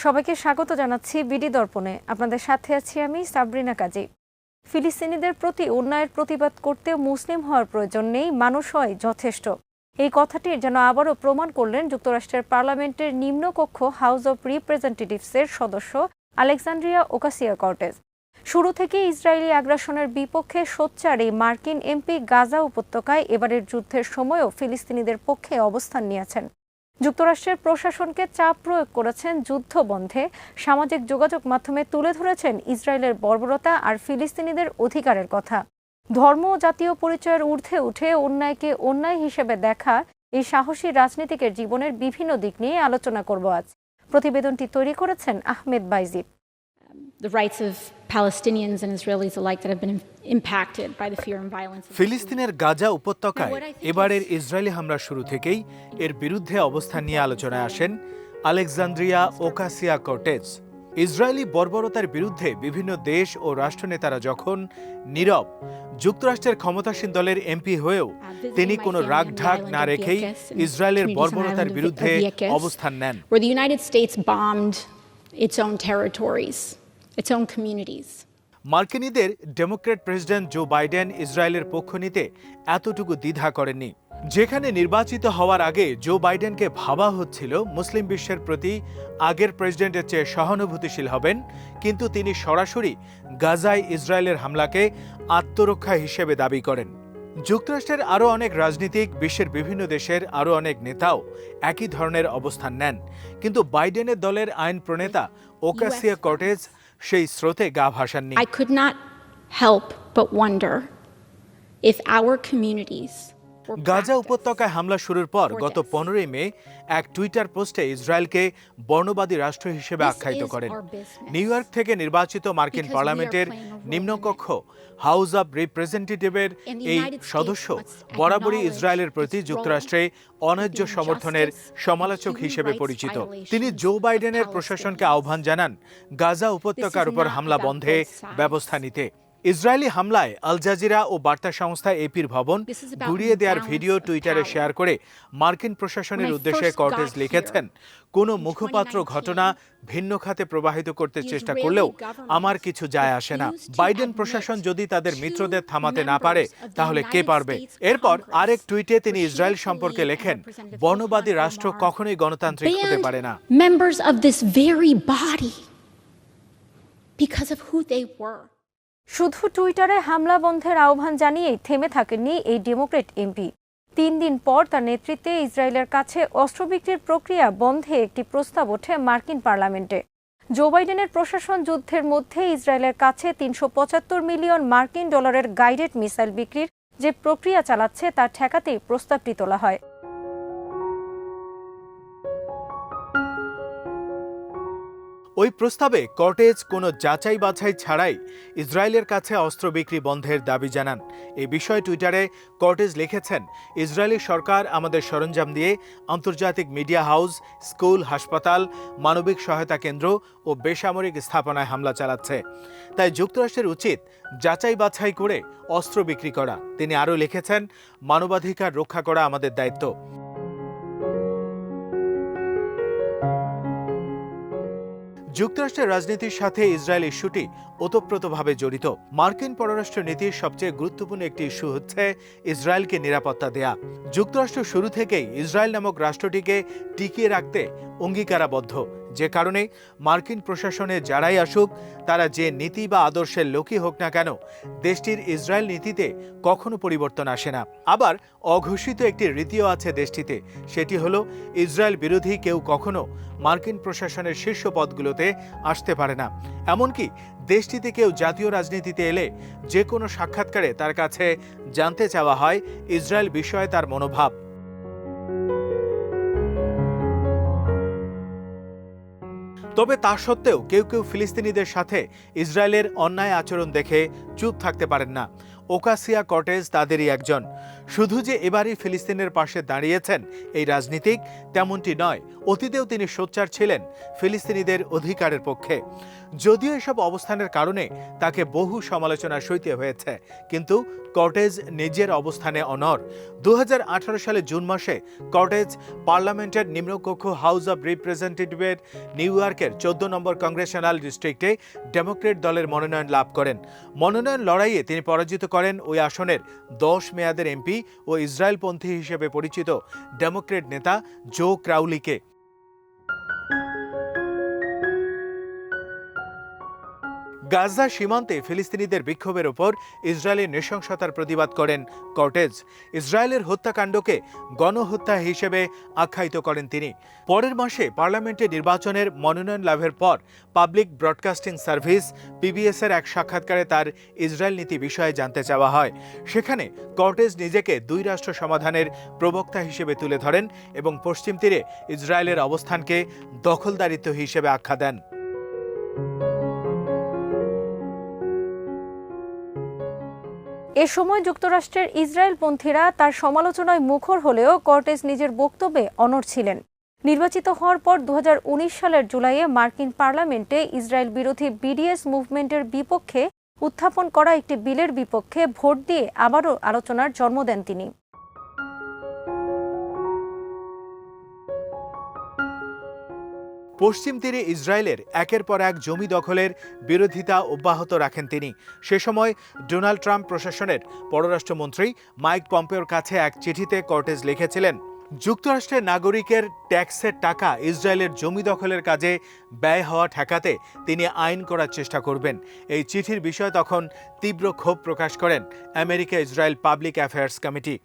সবাইকে স্বাগত জানাচ্ছি বিডি দর্পণে। আপনাদের সাথে আছি আমি সাবরিনা কাজী। ফিলিস্তিনিদের প্রতি অন্যায়ের প্রতিবাদ করতে মুসলিম হওয়ার প্রয়োজন নেই, মানুষ হয় যথেষ্ট। এই কথাটির যেন আবারও প্রমাণ করলেন যুক্তরাষ্ট্রের পার্লামেন্টের নিম্নকক্ষ হাউস অব রিপ্রেজেন্টেটিভসের সদস্য আলেকজান্দ্রিয়া ওকাসিয়া-কর্টেজ। শুরু থেকে ইসরায়েলি আগ্রাসনের বিপক্ষে সোচ্চার এই মার্কিন এমপি গাজা উপত্যকায় এবারের যুদ্ধের সময়ও ফিলিস্তিনিদের পক্ষে অবস্থান নিয়েছেন। যুক্তরাষ্ট্রের প্রশাসনকে চাপ প্রয়োগ করেছেন যুদ্ধ বন্ধে, সামাজিক যোগাযোগ মাধ্যমে তুলে ধরেছেন ইসরায়েলের বর্বরতা আর ফিলিস্তিনিদের অধিকারের কথা। ধর্ম ও জাতীয় পরিচয়ের ঊর্ধ্বে উঠে অন্যায়কে অন্যায় হিসেবে দেখা এই সাহসী রাজনীতিকের জীবনের বিভিন্ন দিক নিয়ে আলোচনা করব আজ। প্রতিবেদনটি তৈরি করেছেন Ahmed Bayezid. The rights of Palestinians and Israelis alike that have been impacted by the fear and violence. ফিলিস্তিনের গাজা উপত্যকায় এবারের ইসরায়েলি হামলা শুরু থেকেই এর বিরুদ্ধে অবস্থান নিয়ে আলোচনায় আসেন আলেকজান্দ্রিয়া ওকাসিয়া-কর্টেজ। ইসরায়েলি বর্বরতার বিরুদ্ধে বিভিন্ন দেশ ও রাষ্ট্রনেতারা যখন নীরব, যুক্তরাষ্ট্রের ক্ষমতাসীন দলের এমপি হয়েও তিনি কোনো রাগঢাক না রেখেই ইসরায়েলের বর্বরতার বিরুদ্ধে অবস্থান নেন। Where the United States bombed its own territories, its own communities. মার্কিনীদের ডেমোক্র্যাট প্রেসিডেন্ট জো বাইডেন ইসরায়েলের পক্ষ নিতে এতটুকু দ্বিধা করেননি। যেখানে নির্বাচিত হওয়ার আগে জো বাইডেনকে ভাবা হচ্ছিল মুসলিম বিশ্বের প্রতি আগের প্রেসিডেন্টের চেয়ে সহানুভূতিশীল হবেন, কিন্তু তিনি সরাসরি গাজায় ইসরায়েলের হামলাকে আত্মরক্ষা হিসেবে দাবি করেন। যুক্তরাষ্ট্রের আরও অনেক রাজনীতিক, বিশ্বের বিভিন্ন দেশের আরও অনেক নেতাও একই ধরনের অবস্থান নেন, কিন্তু বাইডেনের দলের আইন প্রণেতা ওকাসিয়া-কর্টেজ সেই স্রোতে গা ভাসাননি। I could not help but wonder if our communities Gaza উপত্যকায় হামলা শুরুর পর গত 15 মে এক টুইটার পোস্টে ইসরায়েলকে বর্ণবাদী রাষ্ট্র হিসেবে আখ্যায়িত করেন। নিউ ইয়র্ক থেকে নির্বাচিত মার্কিন পার্লামেন্টের নিম্নকক্ষ হাউস অব রিপ্রেজেন্টেটিভের এই সদস্য বরাবরই ইসরায়েলের প্রতি যুক্তরাষ্ট্রে অন্যায্য সমর্থনের সমালোচক হিসেবে পরিচিত। তিনি জো বাইডেনের প্রশাসনকে আহ্বান জানান গাজা উপত্যকার উপর হামলা বন্ধে ব্যবস্থা নিতে। ইসরায়েলি হামলায় আল জাজিরা ও বার্তা সংস্থা এপির ভবন গুড়িয়ে দেওয়ার ভিডিও টুইটারে শেয়ার করে মার্কিন প্রশাসনের উদ্দেশ্যে কর্টেজ লিখেছেন, কোনো মুখপাত্র ঘটনা ভিন্ন খাতে প্রবাহিত করতে চেষ্টা করলেও আমার কিছু যায় আসে না। বাইডেন প্রশাসন যদি তাদের মিত্রদের থামাতে না পারে তাহলে কে পারবে? এরপর আরেক টুইটে তিনি ইসরায়েল সম্পর্কে লেখেন, বর্ণবাদী রাষ্ট্র কখনোই গণতান্ত্রিক হতে পারে না। members of this very body because of who they were. শুধু টুইটারে হামলা বন্ধের আহ্বান জানিয়েই থেমে থাকেননি এই ডেমোক্র্যাট এমপি। 3 দিন পর তার নেতৃত্বে ইসরায়েলের কাছে অস্ত্র বিক্রির প্রক্রিয়া বন্ধে একটি প্রস্তাব ওঠে মার্কিন পার্লামেন্টে। জো বাইডেনের প্রশাসন যুদ্ধের মধ্যে ইসরায়েলের কাছে 375 মিলিয়ন মার্কিন ডলারের গাইডেড মিসাইল বিক্রির যে প্রক্রিয়া চালাচ্ছে তা ঠেকাতেই প্রস্তাবটি তোলা হয়। ওই প্রস্তাবে কর্টেজ কোনো যাচাই বাছাই ছাড়াই ইসরায়েলের কাছে অস্ত্র বিক্রি বন্ধের দাবি জানান। এই বিষয়ে টুইটারে কর্টেজ লিখেছেন, ইসরায়েলি সরকার আমাদের সরঞ্জাম দিয়ে আন্তর্জাতিক মিডিয়া হাউস, স্কুল, হাসপাতাল, মানবিক সহায়তা কেন্দ্র ও বেসামরিক স্থাপনায় হামলা চালাচ্ছে। তাই যুক্তরাষ্ট্রের উচিত যাচাই বাছাই করে অস্ত্র বিক্রি করা। তিনি আরও লিখেছেন, মানবাধিকার রক্ষা করা আমাদের দায়িত্ব। যুক্তরাষ্ট্রের রাজনীতির সাথে ইসরায়েল ইস্যুটি ওতপ্রোতভাবে জড়িত। মার্কিন পররাষ্ট্র নীতির সবচেয়ে গুরুত্বপূর্ণ একটি ইস্যু হচ্ছে ইসরায়েলকে নিরাপত্তা দেয়া। যুক্তরাষ্ট্র শুরু থেকেই ইসরায়েল নামক রাষ্ট্রটিকে টিকিয়ে রাখতে অঙ্গীকারাবদ্ধ, যে কারণে মার্কিন প্রশাসনে যারাই আসুক, তারা যে নীতি বা আদর্শের লোকই হোক না কেন, দেশটির ইসরায়েল নীতিতে কখনো পরিবর্তন আসে না। আবার অঘোষিত একটি রীতিও আছে দেশটিতে, সেটি হলো ইসরায়েল বিরোধী কেউ কখনো মার্কিন প্রশাসনের শীর্ষ পদগুলোতে আসতে পারে না। এমনকি দেশটিতে কেউ জাতীয় রাজনীতিতে এলে যে কোনো সাক্ষাৎকারে তার কাছে জানতে চাওয়া হয় ইসরায়েল বিষয়ে তার মনোভাব। তবে তা সত্ত্বেও কেউ কেউ ফিলিস্তিনিদের সাথে ইসরায়েলের অন্যায় আচরণ দেখে চুপ থাকতে পারেন না। ওকাসিয়া-কর্টেজ তাদেরই একজন। শুধু যে এবারই ফিলিস্তিনের পাশে দাঁড়িয়েছেন এই রাজনীতিক তেমনটি নয়, অতীতেও তিনি সোচ্চার ছিলেন ফিলিস্তিনিদের অধিকারের পক্ষে। যদিও এসব অবস্থানের কারণে তাকে বহু সমালোচনা সইতে হয়েছে, কিন্তু কর্টেজ নিজের অবস্থানে অনড়। 2018 সালে জুন মাসে কর্টেজ পার্লামেন্টের নিম্নকক্ষ হাউস অব রিপ্রেজেন্টেটিভের নিউ ইয়র্কের 14 নম্বর কংগ্রেশনাল ডিস্ট্রিক্টে ডেমোক্রেট দলের মনোনয়ন লাভ করেন। মনোনয়ন লড়াইয়ে তিনি পরাজিত করেন ওই আসনের 10 মেয়াদের এমপি ও ইসরায়েলপন্থী হিসেবে পরিচিত ডেমোক্রেট নেতা জো ক্রাউলিকে। গাজা সীমান্তে ফিলিস্তিনিদের বিক্ষোভের ওপর ইসরায়েলের নৃশংসতার প্রতিবাদ করেন কর্টেজ। ইসরায়েলের হত্যাকাণ্ডকে গণহত্যা হিসেবে আখ্যায়িত করেন তিনি। পরের মাসে পার্লামেন্টে নির্বাচনের মনোনয়ন লাভের পর পাবলিক ব্রডকাস্টিং সার্ভিস পিবিএস-এর এক সাক্ষাৎকারে তার ইসরায়েল নীতি বিষয়ে জানতে চাওয়া হয়। সেখানে কর্টেজ নিজেকে 2 রাষ্ট্র সমাধানের প্রবক্তা হিসেবে তুলে ধরেন এবং পশ্চিম তীরে ইসরায়েলের অবস্থানকে দখলদারিত্ব হিসেবে আখ্যা দেন। এ সময় যুক্তরাষ্ট্রের ইসরায়েলপন্থীরা তার সমালোচনায় মুখর হলেও কর্টেজ নিজের বক্তব্যে অনড় ছিলেন। নির্বাচিত হওয়ার পর 2019 সালের জুলাইয়ে মার্কিন পার্লামেন্টে ইসরায়েল বিরোধী বিডিএস মুভমেন্টের বিপক্ষে উত্থাপন করা একটি বিলের বিপক্ষে ভোট দিয়ে আবারও আলোচনার জন্ম দেন তিনি। পশ্চিম তীরে ইসরায়েলের একের পর এক জমি দখলের বিরোধিতা অব্যাহত রাখেন তিনি। সে সময় ডোনাল্ড ট্রাম্প প্রশাসনের পররাষ্ট্রমন্ত্রী মাইক পম্পেওর কাছে এক চিঠিতে কর্টেজ লিখেছিলেন, যুক্তরাষ্ট্রের নাগরিকের ট্যাক্সের টাকা ইসরায়েলের জমি দখলের কাজে ব্যয় হওয়া ঠেকাতে তিনি আইন করার চেষ্টা করবেন। এই চিঠির বিষয়ে তখন তীব্র ক্ষোভ প্রকাশ করেন America Israel public affairs committee.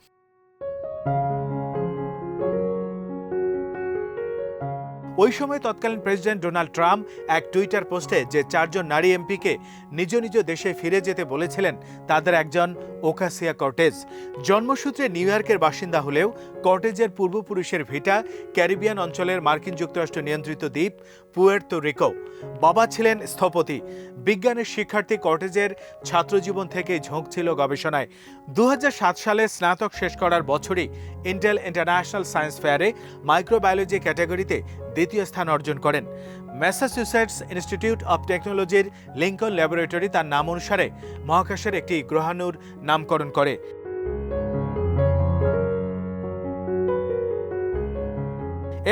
ওই সময় তৎকালীন প্রেসিডেন্ট ডোনাল্ড ট্রাম্প এক টুইটার পোস্টে যে 4 জন নারী এমপিকে নিজ নিজ দেশে ফিরে যেতে বলেছিলেন তাদের একজন ওকাসিয়া কর্টেজ। জন্মসূত্রে নিউ ইয়র্কের বাসিন্দা হলেও কর্টেজের পূর্বপুরুষের ভিটা ক্যারিবিয়ান অঞ্চলের মার্কিন যুক্তরাষ্ট্র নিয়ন্ত্রিত দ্বীপ পুয়ের্তো রিকো। বাবা ছিলেন স্থপতি। বিজ্ঞানের শিক্ষার্থী কর্টেজের ছাত্রজীবন থেকে ঝোঁক ছিল গবেষণায়। 2007 সালে স্নাতক শেষ করার বছরই ইন্টেল ইন্টারন্যাশনাল সায়েন্স ফেয়ারে মাইক্রোবায়োলজি ক্যাটাগরিতে দ্বিতীয় স্থান অর্জন করেন। ম্যাসাচুসেটস ইনস্টিটিউট অব টেকনোলজির লিঙ্কন ল্যাবরেটরি তার নাম অনুসারে মহাকাশের একটি গ্রহাণুর নামকরণ করে।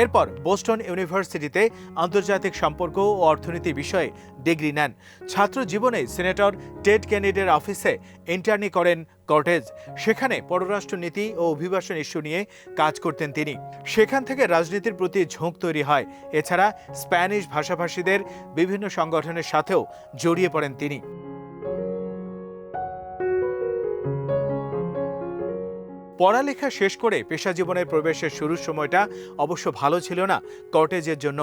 এরপর বোস্টন ইউনিভার্সিটিতে আন্তর্জাতিক সম্পর্ক ও অর্থনীতি বিষয়ে ডিগ্রি নেন। ছাত্র জীবনে সিনেটর টেড কেনেডির অফিসে ইন্টার্নি করেন কর্টেজ। সেখানে পররাষ্ট্রনীতি ও অভিবাসন ইস্যু নিয়ে কাজ করতেন তিনি। সেখান থেকে রাজনীতির প্রতি ঝোঁক তৈরি হয়। এছাড়া স্প্যানিশ ভাষাভাষীদের বিভিন্ন সংগঠনের সাথেও জড়িয়ে পড়েন তিনি। পড়ালেখা শেষ করে পেশা জীবনের প্রবেশের শুরুর সময়টা অবশ্য ভালো ছিল না কর্টেজের জন্য।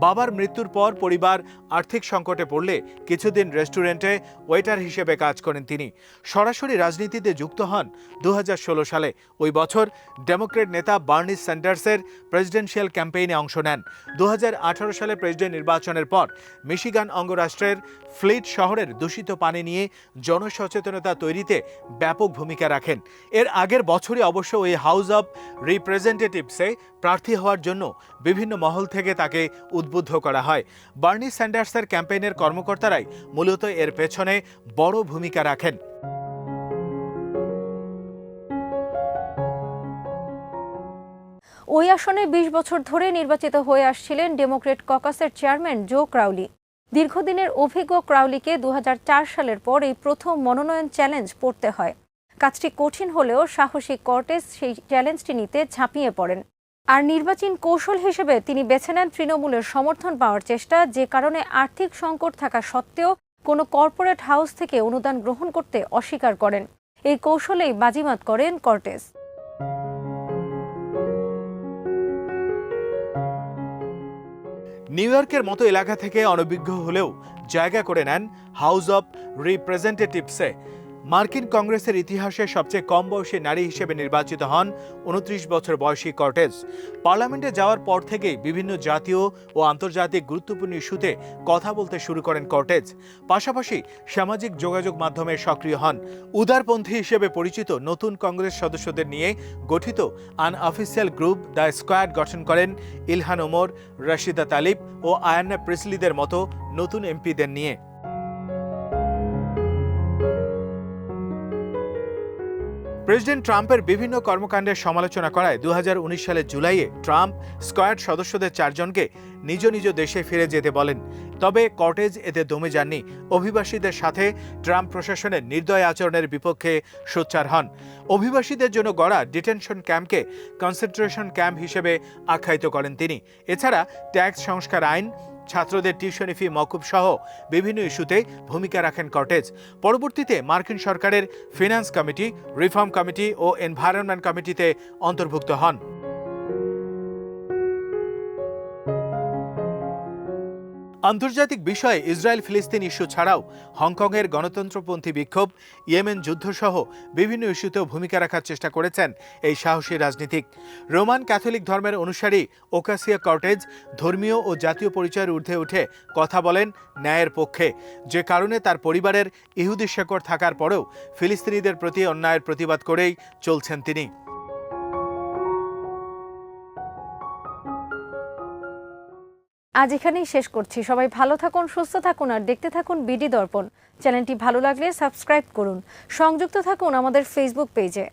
বাবার মৃত্যুর পর পরিবার আর্থিক সংকটে পড়লে কিছুদিন রেস্টুরেন্টে ওয়েটার হিসেবে কাজ করেন তিনি। সরাসরি রাজনীতিতে যুক্ত হন 2016 সালে। ওই বছর ডেমোক্রেট নেতা বার্নি স্যান্ডার্সের প্রেসিডেন্সিয়াল ক্যাম্পেইনে অংশ নেন। 2018 সালে প্রেসিডেন্ট নির্বাচনের পর মিশিগান অঙ্গরাষ্ট্রের ফ্লিট শহরের দূষিত পানি নিয়ে জনসচেতনতা তৈরিতে ব্যাপক ভূমিকা রাখেন। এর আগের বছর অবশ্য ওই হাউস অব রিপ্রেজেন্টেটিভসে প্রার্থী হওয়ার জন্য বিভিন্ন মহল থেকে তাকে উদ্বুদ্ধ করা হয়। বার্নি স্যান্ডার্সের ক্যাম্পেইনের কর্মকর্তারাই মূলত এর পেছনে বড় ভূমিকা রাখেন। ওই আসনে 20 বছর ধরে নির্বাচিত হয়ে আসছিলেন ডেমোক্রেট ককাসের চেয়ারম্যান জো ক্রাউলি। দীর্ঘদিনের অভিজ্ঞ ক্রাউলিকে 2004 সালের পর এই প্রথম মনোনয়ন চ্যালেঞ্জ পড়তে হয়। কাজটি কঠিন হলেও সাহসী কর্টেজ সেই চ্যালেঞ্জটি নিতে ঝাঁপিয়ে পড়েন। আর নির্বাচন কৌশল হিসেবে তিনি বেছে নেন তৃণমূলের সমর্থন পাওয়ার চেষ্টা, যে কারণে আর্থিক সংকট থাকা সত্ত্বেও কোনো কর্পোরেট হাউস থেকে অনুদান গ্রহণ করতে অস্বীকার করেন। এই কৌশলেই বাজিমাত করেন কর্টেজ। নিউ ইয়র্কের মতো এলাকা থেকে অনভিজ্ঞ হলেও জায়গা করে নেন হাউস অব রিপ্রেজেন্টেটিভসে। মার্কিন কংগ্রেসের ইতিহাসে সবচেয়ে কম বয়সী নারী হিসেবে নির্বাচিত হন 29 বছর বয়সী কর্টেজ। পার্লামেন্টে যাওয়ার পর থেকেই বিভিন্ন জাতীয় ও আন্তর্জাতিক গুরুত্বপূর্ণ ইস্যুতে কথা বলতে শুরু করেন কর্টেজ। পাশাপাশি সামাজিক যোগাযোগ মাধ্যমে সক্রিয় হন। উদারপন্থী হিসেবে পরিচিত নতুন কংগ্রেস সদস্যদের নিয়ে গঠিত আনঅফিসিয়াল গ্রুপ দ্য স্কোয়াড গঠন করেন ইলহান ওমর, রাশিদা তালিব ও আয়ান্না প্রিসলিদের মতো নতুন এমপিদের নিয়ে। প্রেসিডেন্ট ট্রাম্পের বিভিন্ন কর্মকাণ্ডের সমালোচনা করায় 2019 সালের জুলাইয়ে ট্রাম্প স্কোয়াড সদস্যদের 4 জনকে নিজ নিজ দেশে ফিরে যেতে বলেন। তবে কর্টেজ এতে দমে যাননি। অভিবাসীদের সাথে ট্রাম্প প্রশাসনের নির্দয় আচরণের বিপক্ষে সোচ্চার হন। অভিবাসীদের জন্য গড়া ডিটেনশন ক্যাম্পকে কনসেন্ট্রেশন ক্যাম্প হিসেবে আখ্যায়িত করেন তিনি। এছাড়া ট্যাক্স সংস্কার আইন, ছাত্রদের টিউশনি ফি মওকুফ সহ বিভিন্ন ইস্যুতে ভূমিকা রাখেন কর্টেজ। পরবর্তীতে মার্কিন সরকারের ফিনান্স কমিটি, রিফর্ম কমিটি ও এনভায়রনমেন্ট কমিটিতে অন্তর্ভুক্ত হন। আন্তর্জাতিক বিষয়ে ইসরায়েল ফিলিস্তিন ইস্যু ছাড়াও হংকংয়ের গণতন্ত্রপন্থী বিক্ষোভ, ইয়েমেন যুদ্ধসহ বিভিন্ন ইস্যুতেও ভূমিকা রাখার চেষ্টা করেছেন এই সাহসী রাজনীতিক। রোমান ক্যাথলিক ধর্মের অনুসারী ওকাসিয়া কর্টেজ ধর্মীয় ও জাতীয় পরিচয়ের ঊর্ধ্বে উঠে কথা বলেন ন্যায়ের পক্ষে, যে কারণে তার পরিবারের ইহুদি শেকড় থাকার পরেও ফিলিস্তিনিদের প্রতি অন্যায়ের প্রতিবাদ করেই চলছেন তিনি। আজ এখানেই শেষ করছি। সবাই ভালো থাকুন, সুস্থ থাকুন আর দেখতে থাকুন বিডি দর্পণ। চ্যানেলটি ভালো লাগলে সাবস্ক্রাইব করুন। সংযুক্ত থাকুন আমাদের ফেসবুক পেজে।